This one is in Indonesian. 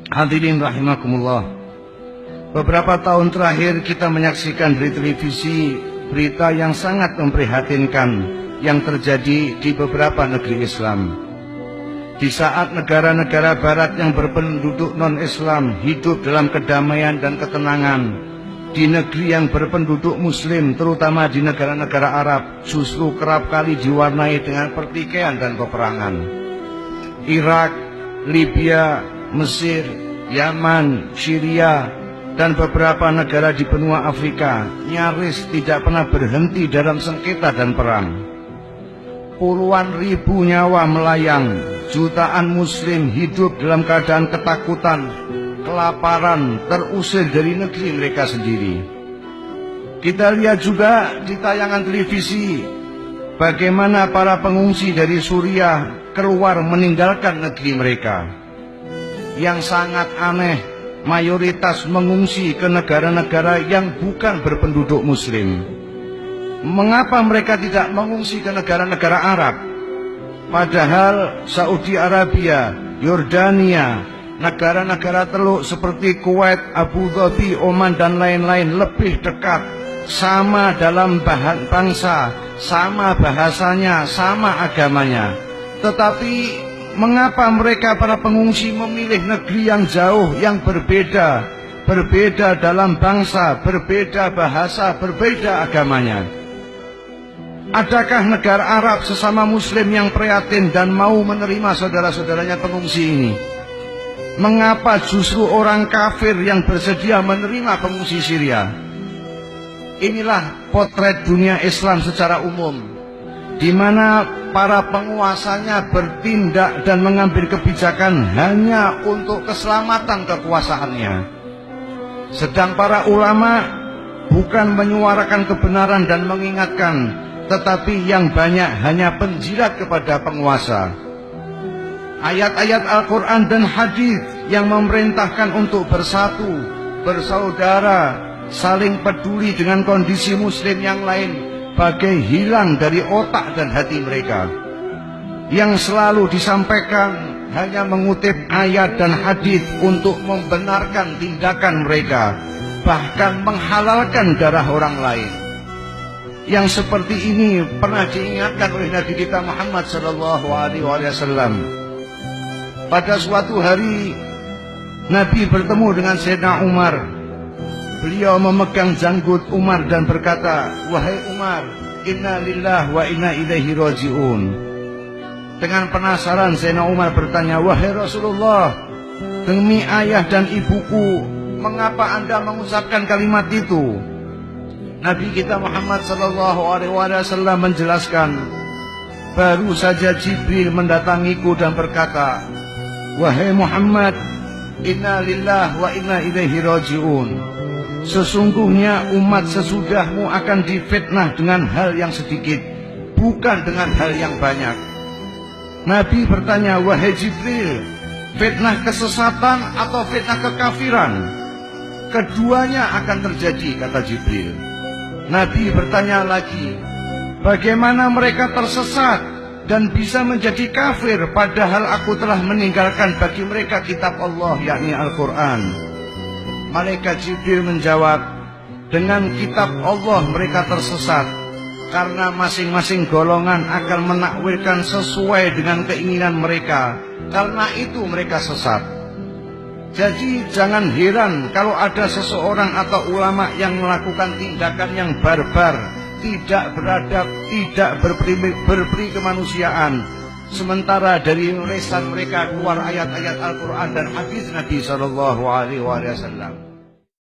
Hadirin rahimakumullah. Beberapa tahun terakhir kita menyaksikan di televisi berita yang sangat memprihatinkan yang terjadi di beberapa negeri Islam. Di saat negara-negara barat yang berpenduduk non-Islam hidup dalam kedamaian dan ketenangan, di negeri yang berpenduduk Muslim, terutama di negara-negara Arab, justru kerap kali diwarnai dengan pertikaian dan peperangan. Irak, Libya, Mesir, Yaman, Syria, dan beberapa negara di benua Afrika nyaris tidak pernah berhenti dalam sengketa dan perang. Puluhan ribu nyawa melayang, jutaan Muslim hidup dalam keadaan ketakutan, kelaparan, terusir dari negeri mereka sendiri. Kita lihat juga di tayangan televisi bagaimana para pengungsi dari Suriah keluar meninggalkan negeri mereka. Yang sangat aneh, mayoritas mengungsi ke negara-negara yang bukan berpenduduk Muslim. Mengapa mereka tidak mengungsi ke negara-negara Arab? Padahal Saudi Arabia, Yordania, negara-negara Teluk seperti Kuwait, Abu Dhabi, Oman, dan lain-lain lebih dekat, sama dalam bahan bangsa, sama bahasanya, sama agamanya. Tetapi mengapa mereka para pengungsi memilih negeri yang jauh, yang berbeda, berbeda dalam bangsa, berbeda bahasa, berbeda agamanya? Adakah negara Arab sesama Muslim yang prihatin dan mau menerima saudara-saudaranya pengungsi ini? Mengapa justru orang kafir yang bersedia menerima pengungsi Syria? Inilah potret dunia Islam secara umum, di mana para penguasanya bertindak dan mengambil kebijakan hanya untuk keselamatan kekuasaannya. Sedang para ulama bukan menyuarakan kebenaran dan mengingatkan, tetapi yang banyak hanya penjilat kepada penguasa. Ayat-ayat Al-Quran dan hadis yang memerintahkan untuk bersatu, bersaudara, saling peduli dengan kondisi Muslim yang lain, bagai hilang dari otak dan hati mereka. Yang selalu disampaikan hanya mengutip ayat dan hadis untuk membenarkan tindakan mereka, bahkan menghalalkan darah orang lain. Yang seperti ini pernah diingatkan oleh Nabi kita Muhammad SAW. Pada suatu hari Nabi bertemu dengan Sayyidina Umar. Beliau memegang janggut Umar dan berkata, "Wahai Umar, inna lillahi wa inna ilaihi raji'un." Dengan penasaran Sayyidina Umar bertanya, "Wahai Rasulullah, demi ayah dan ibuku, mengapa Anda mengucapkan kalimat itu?" Nabi kita Muhammad SAW menjelaskan, "Baru saja Jibril mendatangiku dan berkata, 'Wahai Muhammad, inna lillahi wa inna ilaihi raji'un. Sesungguhnya umat sesudahmu akan difitnah dengan hal yang sedikit, bukan dengan hal yang banyak.'" Nabi bertanya, "Wahai Jibril, fitnah kesesatan atau fitnah kekafiran?" "Keduanya akan terjadi," kata Jibril. Nabi bertanya lagi, "Bagaimana mereka tersesat dan bisa menjadi kafir, padahal aku telah meninggalkan bagi mereka kitab Allah, yakni Al-Quran?" Malaikat Jibril menjawab, "Dengan kitab Allah mereka tersesat, karena masing-masing golongan akan menakwilkan sesuai dengan keinginan mereka, karena itu mereka sesat." Jadi jangan heran kalau ada seseorang atau ulama yang melakukan tindakan yang barbar, tidak beradab, tidak berperi kemanusiaan, sementara dari lisan mereka keluar ayat-ayat Al-Quran dan hadis Nabi SAW.